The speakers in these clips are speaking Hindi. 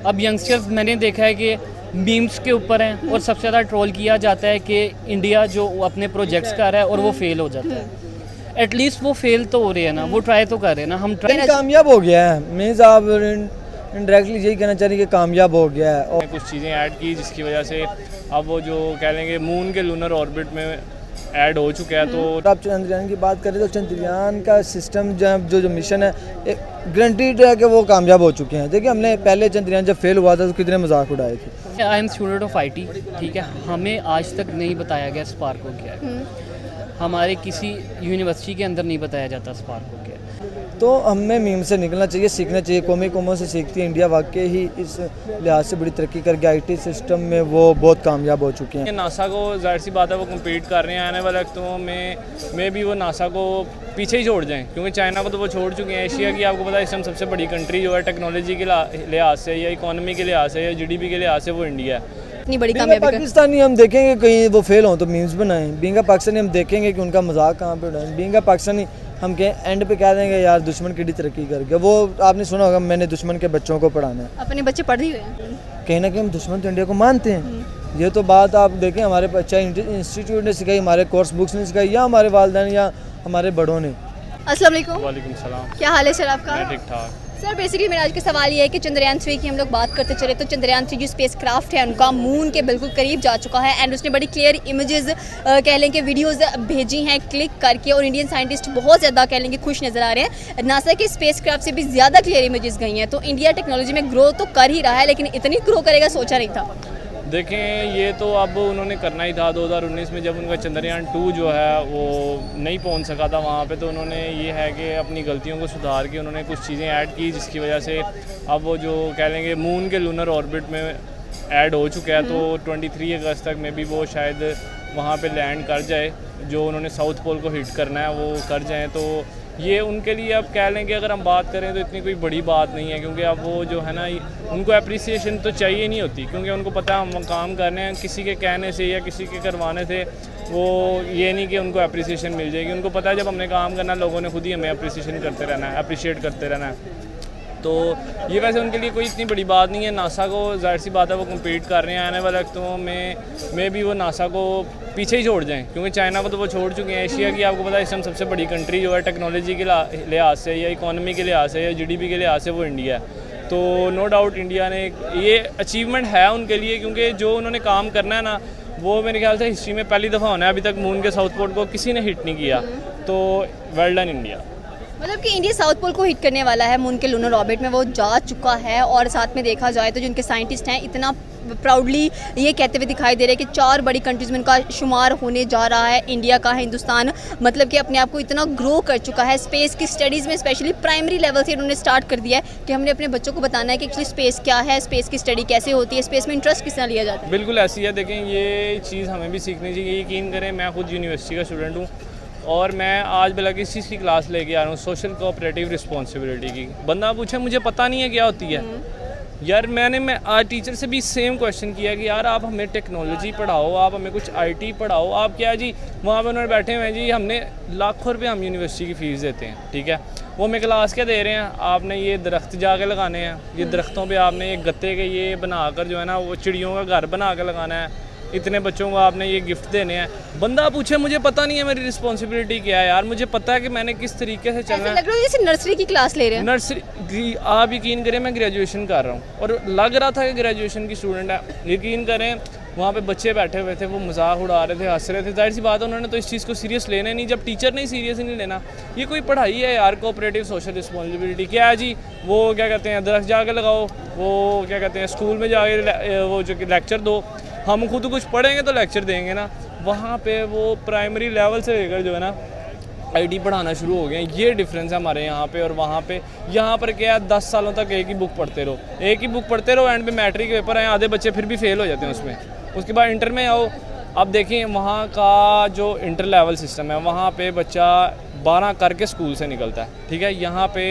अब यंगस्टर्स मैंने देखा है कि मीम्स के ऊपर हैं और सबसे ज़्यादा ट्रोल किया जाता है कि इंडिया जो अपने प्रोजेक्ट्स कर रहा है और वो फेल हो जाता है। एटलीस्ट वो फेल तो हो रहे हैं ना, वो ट्राई तो कर रहे हैं ना, हम ट्राई कामयाब हो गया है। मीन्स आप इंडायरेक्टली यही कहना चाह रही कि कामयाब हो गया है। और कुछ चीज़ें ऐड की जिसकी वजह से अब वो जो कह लेंगे मून के लूनर ऑर्बिट में ऐड हो चुका है। तो आप चंद्रयान की बात करें तो चंद्रयान का सिस्टम जो मिशन है गारंटीड है कि वो कामयाब हो चुके हैं। देखिए हमने पहले चंद्रयान जब फेल हुआ था तो कितने मजाक उड़ाए थे। I am student of IT, ठीक है, हमें आज तक नहीं बताया गया स्पार्क को क्या है, हमारे किसी यूनिवर्सिटी के अंदर नहीं बताया जाता स्पार्क को क्या है। तो हमें मीम से निकलना चाहिए, सीखना चाहिए। कौमों से सीखती है। इंडिया वाकई ही इस लिहाज से बड़ी तरक्की करके IT सिस्टम में वो बहुत कामयाब हो चुके हैं। नासा को जाहिर सी बात है वो कम्पीट कर रहे हैं। आने वाले वक्तों में भी वो नासा को पीछे ही छोड़ जाएं, क्योंकि चाइना को तो वो छोड़ चुके हैं। एशिया की आपको पता है इस टाइम सबसे बड़ी कंट्री जो है टेक्नोलॉजी के लिहाज से या इकोनॉमी के लिहाज से या GDP के लिहाज से वो इंडिया है। इतनी बड़ी कामयाबी पाकिस्तानी हम देखेंगे कहीं वो फेल हों तो मीम्स बनाएं। बीइंग पाकिस्तानी हम देखेंगे कि उनका मजाक कहाँ पे उड़ाएं। बीइंग पाकिस्तानी हम कहें एंड पे कह देंगे यार दुश्मन की तरक्की कर गया। वो आपने सुना होगा मैंने दुश्मन के बच्चों को पढ़ाना है। अपने बच्चे पढ़ ही हुए हैं। कहीं ना कहीं हम दुश्मन तो इंडिया को मानते हैं। ये तो बात आप देखें हमारे बच्चा इंस्टीट्यूट ने सिखाई, हमारे कोर्स बुक्स ने सिखाई, या हमारे वालिदैन या हमारे बड़ों ने। अस्सलाम वालेकुम। वालेकुम सलाम। क्या हाल है सर आपका? मैं ठीक ठाक। सर बेसिकली मेरा आज का सवाल ये है कि चंद्रयान 3 की हम लोग बात करते चले तो चंद्रयान 3 जो स्पेस क्राफ्ट है उनका मून के बिल्कुल करीब जा चुका है एंड उसने बड़ी क्लियर इमेजेस कह लें कि वीडियोस भेजी हैं क्लिक करके, और इंडियन साइंटिस्ट बहुत ज़्यादा कह लेंगे खुश नज़र आ रहे हैं। नासा के स्पेस क्राफ्ट से भी ज़्यादा क्लियर इमेजेस गई हैं। तो इंडिया टेक्नोलॉजी में ग्रो तो कर ही रहा है, लेकिन इतनी ग्रो करेगा सोचा नहीं था। देखें ये तो अब उन्होंने करना ही था। 2019 में जब उनका चंद्रयान 2 जो है वो नहीं पहुंच सका था वहाँ पे, तो उन्होंने ये है कि अपनी गलतियों को सुधार के उन्होंने कुछ चीज़ें ऐड की जिसकी वजह से अब वो जो कह लेंगे मून के लूनर ऑर्बिट में ऐड हो चुका है। तो 23 अगस्त तक में भी वो शायद वहाँ पे लैंड कर जाए, जो उन्होंने साउथ पोल को हिट करना है वो कर जाएँ। तो ये उनके लिए अब कह लें कि अगर हम बात करें तो इतनी कोई बड़ी बात नहीं है, क्योंकि अब वो जो है ना उनको अप्रिसिएशन तो चाहिए नहीं होती, क्योंकि उनको पता है हम काम कर रहे हैं। किसी के कहने से या किसी के करवाने से वो ये नहीं कि उनको अप्रिसिएशन मिल जाएगी। उनको पता है जब हमने काम करना लोगों ने खुद ही हमें अप्रिसिएशन करते रहना है, अप्रिशिएट करते रहना है। तो ये वैसे उनके लिए कोई इतनी बड़ी बात नहीं है। नासा को जाहिर सी बात है वो कम्पीट कर रहे हैं। आने वाले वक्तों में भी वो नासा को पीछे ही छोड़ जाएं, क्योंकि चाइना को तो वो छोड़ चुके हैं। एशिया की आपको पता है इस टाइम सबसे बड़ी कंट्री जो है टेक्नोलॉजी के लिहाज से या इकोनॉमी के लिहाज से या GDP के लिहाज से वो इंडिया है। तो नो डाउट इंडिया ने ये अचीवमेंट है उनके लिए, क्योंकि जो उन्होंने काम करना है ना वो मेरे ख्याल से हिस्ट्री में पहली दफ़ा होना है। अभी तक मून के साउथ पोल को किसी ने हिट नहीं किया। तो वेल डन इंडिया। मतलब कि इंडिया साउथ पोल को हिट करने वाला है, मून के लूनर ऑर्बिट में वो जा चुका है। और साथ में देखा जाए तो जो उनके साइंटिस्ट हैं इतना प्राउडली ये कहते हुए दिखाई दे रहे हैं कि 4 बड़ी कंट्रीज़ में उनका शुमार होने जा रहा है। इंडिया का है, हिंदुस्तान मतलब कि अपने आप को इतना ग्रो कर चुका है। स्पेस की स्टडीज़ में स्पेशली प्राइमरी लेवल से उन्होंने स्टार्ट कर दिया है कि हमने अपने बच्चों को बताना है कि एक्चुअली स्पेस क्या है, स्पेस की स्टडी कैसे होती है, स्पेस में इंटरेस्ट किस तरह लिया जाता है। बिल्कुल ऐसी है। देखें ये चीज़ हमें भी सीखनी चाहिए। यकीन करें मैं खुद यूनिवर्सिटी का स्टूडेंट हूँ और मैं आज बल्कि इस चीज़ की क्लास लेके आ रहा हूँ, सोशल कोऑपरेटिव रिस्पॉन्सिबिलिटी की। बंदा पूछे मुझे पता नहीं है क्या होती है यार। मैं आज टीचर से भी सेम क्वेश्चन किया कि यार आप हमें टेक्नोलॉजी पढ़ाओ, आप हमें कुछ IT पढ़ाओ। आप क्या जी वहाँ पे उन्होंने बैठे हुए हैं जी, हमने लाखों रुपये हम यूनिवर्सिटी की फ़ीस देते हैं, ठीक है। वो हमें क्लास क्या दे रहे हैं, आपने ये दरख्त जाके लगाने हैं, ये दरख्तों पे आपने ये गत्ते के ये बनाकर जो है ना वो चिड़ियों का घर बना के लगाना है, इतने बच्चों को आपने ये गिफ्ट देने हैं। बंदा पूछे मुझे पता नहीं है मेरी रिस्पॉन्सिबिलिटी क्या है यार, मुझे पता है कि मैंने किस तरीके से चलना है। लग रहा है जैसे नर्सरी की क्लास ले रहे हैं। नर्सरी आप यकीन करें मैं ग्रेजुएशन कर रहा हूँ और लग रहा था कि ग्रेजुएशन की स्टूडेंट है। यकीन करें वहाँ पे बच्चे बैठे हुए थे, वो मजाक उड़ा रहे थे, हंस रहे थे। जाहिर सी बात है उन्होंने तो इस चीज़ को सीरियस लेना नहीं। जब टीचर ने सीरियस नहीं लेना, ये कोई पढ़ाई है यार? कोऑपरेटिव सोशल रिस्पॉन्सिबिलिटी क्या है जी? वो क्या कहते हैं दरख्त जाके लगाओ, वो क्या कहते हैं स्कूल में जाके वो जो लेक्चर दो। हम खुद कुछ पढ़ेंगे तो लेक्चर देंगे ना। वहाँ पे वो प्राइमरी लेवल से लेकर जो है ना IT पढ़ाना शुरू हो गए हैं। ये डिफरेंस है हमारे यहाँ पे और वहाँ पे। यहाँ पर क्या है 10 सालों तक एक ही बुक पढ़ते रहो, एक ही बुक पढ़ते रहो। एंड पे मैट्रिक के पेपर आए, आधे बच्चे फिर भी फेल हो जाते हैं उसमें। उसके बाद इंटर में आओ, अब देखिए वहाँ का जो इंटर लेवल सिस्टम है वहाँ पे बच्चा 12 करके स्कूल से निकलता है, ठीक है। यहाँ पे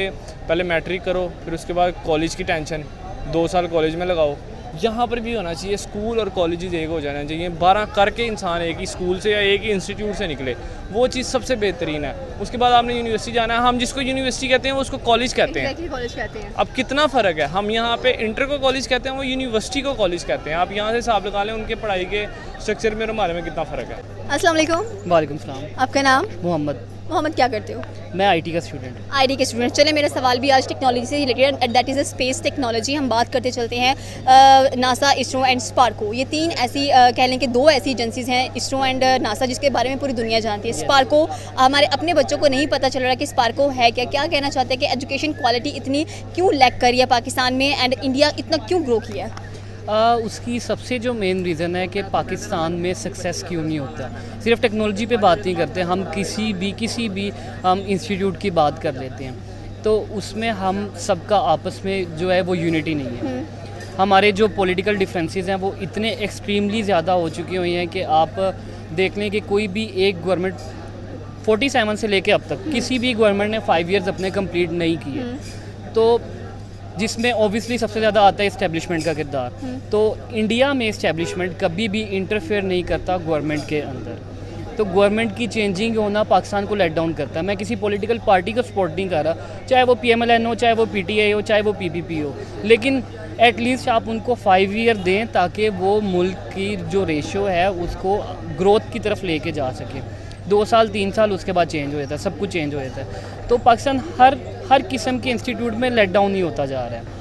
पहले मैट्रिक करो, फिर उसके बाद कॉलेज की टेंशन, 2 साल कॉलेज में लगाओ, यहाँ पर भी होना चाहिए, स्कूल और कॉलेजेस एक हो जाना चाहिए, 12 करके इंसान एक ही स्कूल से या एक ही इंस्टीट्यूट से निकले, वो चीज़ सबसे बेहतरीन है। उसके बाद आपने यूनिवर्सिटी जाना है, हम जिसको यूनिवर्सिटी कहते हैं वो उसको कॉलेज कहते हैं। कॉलेज कहते हैं। अब कितना फ़र्क है, हम यहाँ पे इंटर को कॉलेज कहते हैं, वो यूनिवर्सिटी को कॉलेज कहते हैं। आप यहाँ से हिसाब लगा लें उनके पढ़ाई के स्ट्रक्चर में और हमारे में कितना फ़र्क है। अस्सलाम वालेकुम। वालेकुम सलाम। आपका नाम? मोहम्मद। मोहम्मद, क्या करते हो? मैं आईटी का स्टूडेंट। आईटी के स्टूडेंट। चले, मेरा सवाल भी आज टेक्नोलॉजी से related, that is a space technology. हम बात करते चलते हैं नासा, इसरो एंड स्पार्को। ये तीन ऐसी कह लें कि दो ऐसी एजेंसीज़ हैं, इसरो एंड नासा, जिसके बारे में पूरी दुनिया जानती है। स्पार्को, हमारे अपने बच्चों को नहीं पता चल रहा कि स्पार्को है क्या। क्या कहना चाहते हैं कि एजुकेशन क्वालिटी इतनी क्यों लैक करी है पाकिस्तान में, एंड इंडिया इतना क्यों ग्रो किया है? उसकी सबसे जो मेन रीज़न है कि पाकिस्तान में सक्सेस क्यों नहीं होता। सिर्फ टेक्नोलॉजी पे बात नहीं करते, हम किसी भी हम इंस्टीट्यूट की बात कर लेते हैं तो उसमें हम सबका आपस में जो है वो यूनिटी नहीं है। हमारे जो पॉलिटिकल डिफरेंसेस हैं वो इतने एक्सट्रीमली ज़्यादा हो चुकी हुई हैं कि आप देख लें कि कोई भी एक गवर्नमेंट 47 से लेके अब तक किसी भी गवर्नमेंट ने 5 ईयर्स अपने कंप्लीट नहीं किए, तो जिसमें ओबियसली सबसे ज़्यादा आता है इस्टेब्लिशमेंट का किरदार। तो इंडिया में इस्टेब्लिशमेंट कभी भी इंटरफेयर नहीं करता गवर्नमेंट के अंदर, तो गवर्नमेंट की चेंजिंग होना पाकिस्तान को लेट डाउन करता है। मैं किसी पॉलिटिकल पार्टी को सपोर्ट नहीं कर रहा, चाहे वो PMLN हो, चाहे वो PTI हो, चाहे वो PPP हो, लेकिन एटलीस्ट आप उनको 5 ईयर दें ताकि वो मुल्क की जो रेशो है उसको ग्रोथ की तरफ लेके जा सके। 2 साल 3 साल उसके बाद चेंज हो जाता है, सब कुछ चेंज हो जाता है। तो पाकिस्तान हर किस्म के इंस्टीट्यूट में लेट डाउन ही होता जा रहा है।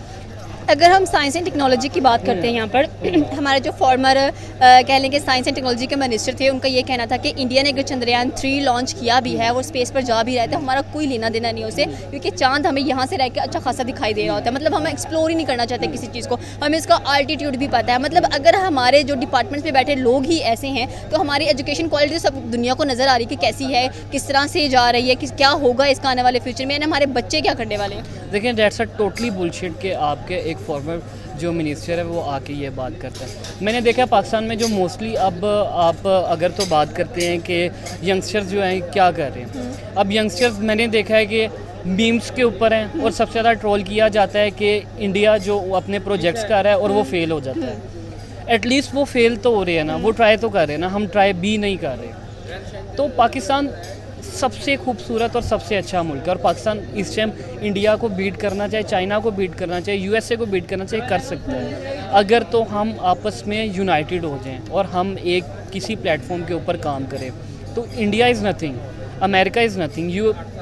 अगर हम साइंस एंड टेक्नोलॉजी की बात करते हैं यहाँ पर हमारे जो फॉर्मर कह लें कि साइंस एंड टेक्नोलॉजी के मिनिस्टर थे, उनका ये कहना था कि इंडिया ने अगर चंद्रयान 3 लॉन्च किया भी है, वो स्पेस पर जा भी रहा है, तो हमारा कोई लेना देना नहीं उससे, क्योंकि चांद हमें यहाँ से रह के अच्छा खासा दिखाई दे रहा होता है। मतलब हम एक्सप्लोर ही नहीं करना चाहते किसी चीज़ को, हमें इसका आल्टीट्यूड भी पता है। मतलब अगर हमारे जो डिपार्टमेंट्स में बैठे लोग ही ऐसे हैं तो हमारी एजुकेशन क्वालिटी सब दुनिया को नज़र आ रही है कि कैसी है, किस तरह से जा रही है, किस क्या होगा इसका आने वाले फ्यूचर में, यानी हमारे बच्चे क्या करने वाले हैं। देखिए, डेट्स अ टोटली बुलशिट कि आपके एक फॉर्मर जो मिनिस्टर है वो आके ये बात करता है। मैंने देखा पाकिस्तान में जो मोस्टली अब आप अगर तो बात करते हैं कि यंगस्टर्स जो हैं क्या कर रहे हैं। अब यंगस्टर्स मैंने देखा है कि मीम्स के ऊपर हैं और सबसे ज़्यादा ट्रोल किया जाता है कि इंडिया जो अपने प्रोजेक्ट्स कर रहा है और वो फेल हो जाता है। एटलीस्ट वो फेल तो हो रहे हैं ना, वो ट्राई तो कर रहे हैं ना, हम ट्राई भी नहीं कर रहे। तो पाकिस्तान सबसे खूबसूरत और सबसे अच्छा मुल्क है और पाकिस्तान इस टाइम इंडिया को बीट करना चाहे, चाइना को बीट करना चाहे, USA को बीट करना चाहे, कर सकता है अगर तो हम आपस में यूनाइटेड हो जाएं और हम एक किसी प्लेटफॉर्म के ऊपर काम करें। तो India is nothing, America is nothing,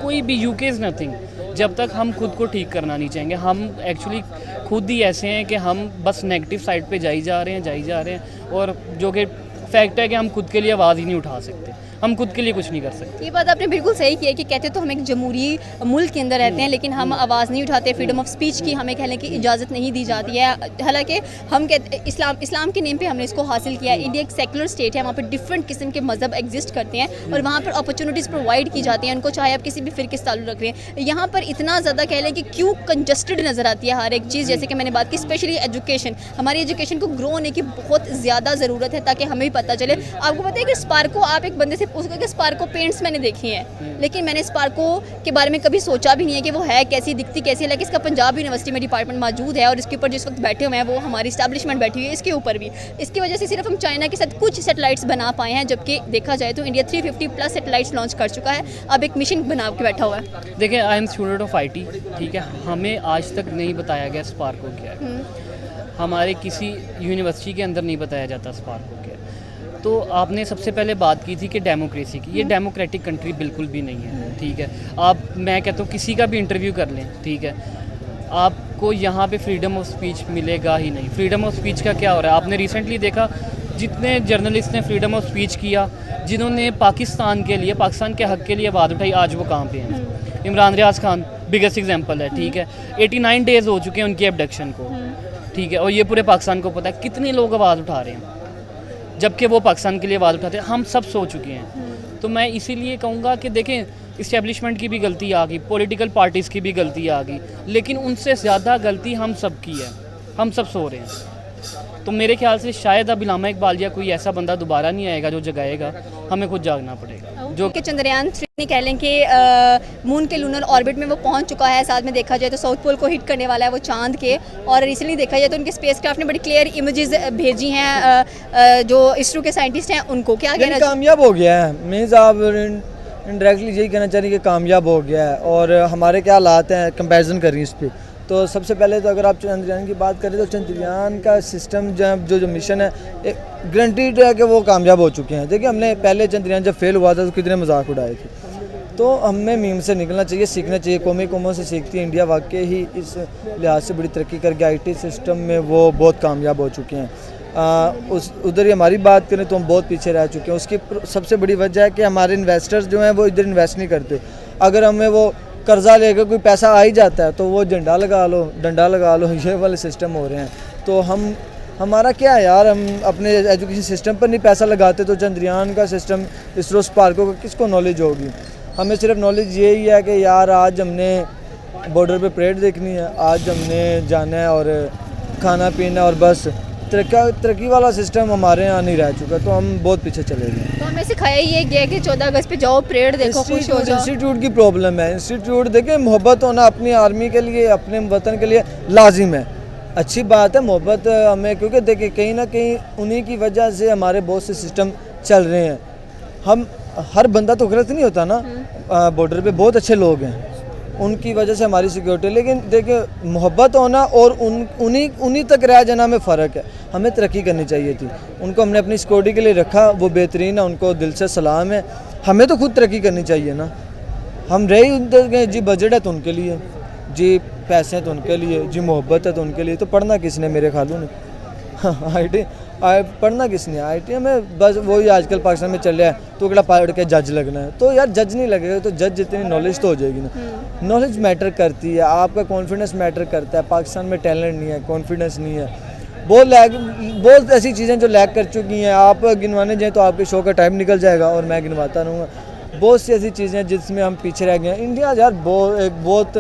कोई भी UK इज़ नथिंग जब तक हम खुद को ठीक करना नहीं चाहेंगे। हम एक्चुअली खुद ही ऐसे हैं कि हम बस नेगेटिव साइड पे जाई जा रहे हैं और जो कि फैक्ट है कि हम खुद के लिए आवाज़ ही नहीं उठा सकते, हम खुद के लिए कुछ नहीं कर सकते। ये बात आपने बिल्कुल सही की है कि कहते तो हम एक जमहूरी मुल्क के अंदर रहते हैं, लेकिन हम आवाज़ नहीं उठाते, फ्रीडम ऑफ स्पीच की हमें कहने की इजाज़त नहीं दी जाती है। हालांकि हम कहते इस्लाम के नेम पे हमने इसको हासिल किया है। इंडिया एक सेकुलर स्टेट है, वहाँ पर डिफरेंट किस्म के मज़हब एग्जिस्ट करते हैं और वहाँ पर अपॉर्चुनिटीज़ प्रोवाइड की जाती हैं उनको, चाहे आप किसी भी फ़िरके से ताल्लुक़ रख रहे हैं। यहाँ पर इतना ज़्यादा कह लें कि क्यों कंजस्टेड नज़र आती है हर एक चीज़, जैसे कि मैंने बात की स्पेशली एजुकेशन। हमारी एजुकेशन को ग्रो होने की बहुत ज़्यादा ज़रूरत है ताकि हमें भी पता चले। आपको पता है कि स्पार्को, आप एक बंदे से पूछोगे कि स्पार्को पेंट्स मैंने देखी हैं, लेकिन मैंने स्पार्को के बारे में कभी सोचा भी नहीं है कि वो है कैसी, दिखती कैसी है। लेकिन इसका पंजाब यूनिवर्सिटी में डिपार्टमेंट मौजूद है और इसके ऊपर जिस वक्त बैठे हुए हैं वो हमारी इस्टेब्लिशमेंट बैठी हुई है इसके ऊपर भी। इसकी वजह से सिर्फ हम चाइना के साथ कुछ सैटेलाइट्स बना पाए हैं, जबकि देखा जाए तो इंडिया 350 प्लस सैटेलाइट्स लॉन्च कर चुका है, अब एक मिशन बना के बैठा हुआ है। देखिए, I am student of IT, ठीक है, हमें आज तक नहीं बताया गया स्पार्को क्या है, हमारे किसी यूनिवर्सिटी के अंदर नहीं बताया जाता स्पार्को क्या है। तो आपने सबसे पहले बात की थी कि डेमोक्रेसी की, ये डेमोक्रेटिक कंट्री बिल्कुल भी नहीं है, ठीक है। आप, मैं कहता हूँ किसी का भी इंटरव्यू कर लें, ठीक है, आपको यहाँ पे फ्रीडम ऑफ स्पीच मिलेगा ही नहीं। फ्रीडम ऑफ स्पीच का क्या हो रहा है, आपने रिसेंटली देखा जितने जर्नलिस्ट ने फ्रीडम ऑफ स्पीच किया, जिन्होंने पाकिस्तान के लिए, पाकिस्तान के हक़ के लिए आवाज़ उठाई, आज वो कहाँ पे हैं। इमरान रियाज खान बिगेस्ट एग्जांपल है, ठीक है, 89 डेज़ हो चुके हैं उनकी एब्डक्शन को, ठीक है, और ये पूरे पाकिस्तान को पता है कितने लोग आवाज़ उठा रहे हैं, जबकि वो पाकिस्तान के लिए आवाज़ उठाते हैं। हम सब सो चुके हैं। तो मैं इसीलिए कहूँगा कि देखें, इस्टेब्लिशमेंट की भी गलती आ गई, पॉलिटिकल पार्टीज़ की भी गलती आ गई, लेकिन उनसे ज़्यादा गलती हम सब की है, हम सब सो रहे हैं। तो मेरे ख्याल से शायद अब इलामा इकबाल या कोई ऐसा बंदा दोबारा नहीं आएगा जो जगाएगा, हमें खुद जागना पड़ेगा। जो कि चंद्रयान 3 कह लें कि मून के लूनर ऑर्बिट में वो पहुंच चुका है। साथ में देखा जाए तो साउथ पोल को हिट करने वाला है वो चांद के, और रिसेंटली देखा जाए तो उनके स्पेसक्राफ्ट ने बड़ी क्लियर इमेजेस भेजी हैं जो इसरो के साइंटिस्ट हैं उनको। क्या कहना कामयाब हो गया है, मीन्स आप इंडायरेक्टली यही कहना चाह रही कि कामयाब हो गया है। और हमारे क्या हालात हैं कंपैरिजन कर रही है इस पर, तो सबसे पहले तो अगर आप चंद्रयान की बात करें तो चंद्रयान का सिस्टम जो मिशन है गारंटीड है कि वो कामयाब हो चुके हैं। देखिए हमने पहले चंद्रयान जब फेल हुआ था तो कितने मजाक उड़ाए थे, तो हमें मीम से निकलना चाहिए, सीखना चाहिए। कौमों से सीखती है। इंडिया वाकई ही इस लिहाज से बड़ी तरक्की करके आईटी सिस्टम में वो बहुत कामयाब हो चुके हैं। उधर ही हमारी बात करें तो हम बहुत पीछे रह चुके हैं। उसकी सबसे बड़ी वजह है कि हमारे इन्वेस्टर्स जो हैं वो इधर इन्वेस्ट नहीं करते। अगर हमें वो कर्जा लेकर कोई पैसा आ ही जाता है तो वो डंडा लगा लो ये वाले सिस्टम हो रहे हैं। तो हमारा क्या है यार, हम अपने एजुकेशन सिस्टम पर नहीं पैसा लगाते तो चंद्रयान का सिस्टम, इसरो स्पार्को का किसको नॉलेज होगी। हमें सिर्फ नॉलेज यही है कि यार आज हमने बॉर्डर पे परेड देखनी है, आज हमने जाना है और खाना पीना, और बस तरक्की वाला सिस्टम हमारे यहाँ नहीं रह चुका, तो हम बहुत पीछे चले गए। तो हमें सिखाया ये गया कि 14 अगस्त पे जाओ, परेड देखो, खुश हो जाओ। इंस्टीट्यूट की प्रॉब्लम है। इंस्टीट्यूट देखिए, मोहब्बत होना अपनी आर्मी के लिए, अपने वतन के लिए लाजिम है, अच्छी बात है मोहब्बत हमें, क्योंकि देखिए कहीं ना कहीं उन्हीं की वजह से हमारे बहुत से सिस्टम चल रहे हैं। हम हर बंदा तो गलत नहीं होता ना, बॉर्डर पे बहुत अच्छे लोग हैं, उनकी वजह से हमारी सिक्योरिटी। लेकिन देखिए मोहब्बत होना और उन्हीं तक रह जाना में फ़र्क है। हमें तरक्की करनी चाहिए थी, उनको हमने अपनी सिक्योरिटी के लिए रखा, वो बेहतरीन है, उनको दिल से सलाम है। हमें तो खुद तरक्की करनी चाहिए ना। हम रही उधर गए जी, बजट है तो उनके लिए, जी पैसे हैं तो उनके लिए, जी मोहब्बत है तो उनके लिए। तो पढ़ना किसने, मेरे खालू ने IT पढ़ना किसने, IT में बस वही आजकल पाकिस्तान में चल रहा है, तो अगला पढ़ के जज लगना है। तो यार जज नहीं लगेगा तो जज जितनी नॉलेज तो हो जाएगी ना। नॉलेज मैटर करती है, आपका कॉन्फिडेंस मैटर करता है। पाकिस्तान में टैलेंट नहीं है, कॉन्फिडेंस नहीं है, बहुत ऐसी चीज़ें जो लैग कर चुकी हैं। आप गिनवाने जाएँ तो आपके शो का टाइम निकल जाएगा और मैं गिनवाता रहूँगा। बहुत सी ऐसी चीज़ें जिसमें हम पीछे रह गए हैं। इंडिया यार बहुत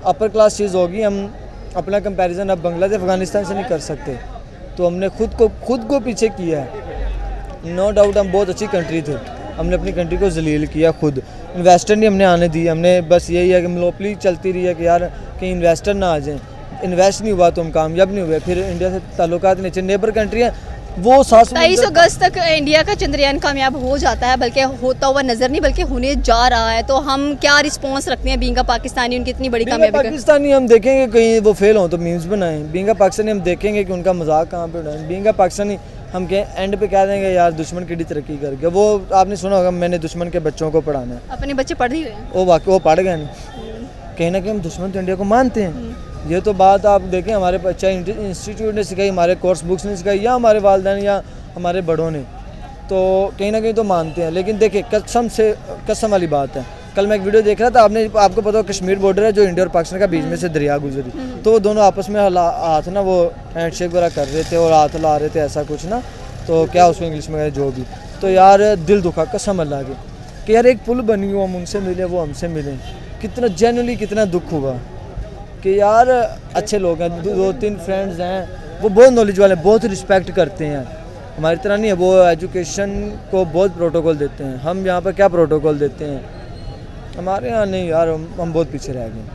अपर क्लास चीज़ होगी। हम अपना कंपैरिजन अब बांग्लादेश अफगानिस्तान से नहीं कर सकते, तो हमने खुद को पीछे किया है। नो डाउट हम बहुत अच्छी कंट्री थे, हमने अपनी कंट्री को जलील किया खुद। इन्वेस्टर नहीं हमने आने दिए, हमने बस यही है कि मोनोपोली चलती रही है कि यार कहीं इन्वेस्टर ना आ जाए। इन्वेस्ट नहीं हुआ तो हम कामयाब नहीं हुए। फिर इंडिया से ताल्लुकात नीचे, नेबर कंट्री है वो 23 अगस्त तक इंडिया का चंद्रयान कामयाब हो जाता है, बल्कि होता हुआ नजर नहीं बल्कि होने जा रहा है। तो हम क्या रिस्पांस रखते हैं बीइंग अ पाकिस्तानी, उनकी इतनी बड़ी कामयाबी का? पाकिस्तानी हम देखेंगे कहीं वो फेल हो तो मीम्स बनाएं। बीइंग अ पाकिस्तानी हम देखेंगे कि उनका मजाक कहाँ पे उड़ाएं। बीइंग अ पाकिस्तानी हम एंड पे कह देंगे यार दुश्मन कितनी तरक्की कर गया। वो आपने सुना होगा, मैंने दुश्मन के बच्चों को पढ़ाना है। अपने बच्चे पढ़ ही रहे हैं, वो पढ़ गए ना। कहीं ना कहीं हम दुश्मन तो इंडिया को मानते हैं। ये तो बात आप देखें, हमारे बच्चा इंस्टीट्यूट ने सिखाई, हमारे कोर्स बुक्स ने सिखाई, या हमारे वालिदैन या हमारे बड़ों ने, तो कहीं ना कहीं तो मानते हैं। लेकिन देखिए कसम वाली बात है। कल मैं एक वीडियो देख रहा था, आपको पता हो कश्मीर बॉर्डर है जो इंडिया और पाकिस्तान का बीच में से दरिया गुजरी, तो वो दोनों आपस में हाथ ना वो हैंडशेक वगैरह कर रहे थे और हाथ ला रहे थे, ऐसा कुछ ना, तो क्या उसमें इंग्लिश में जो भी। तो यार दिल दुखा कसम अल्लाह की कि यार एक पुल बनी हो, हम उनसे मिले, वो हमसे मिले, कितना जेन्युइनली कितना दुख हुआ कि यार अच्छे लोग हैं, 2-3 फ्रेंड्स हैं, वो बहुत नॉलेज वाले, बहुत रिस्पेक्ट करते हैं, हमारी तरह नहीं है। वो एजुकेशन को बहुत प्रोटोकॉल देते हैं, हम यहाँ पर क्या प्रोटोकॉल देते हैं, हमारे यहाँ नहीं यार, हम बहुत पीछे रह गए।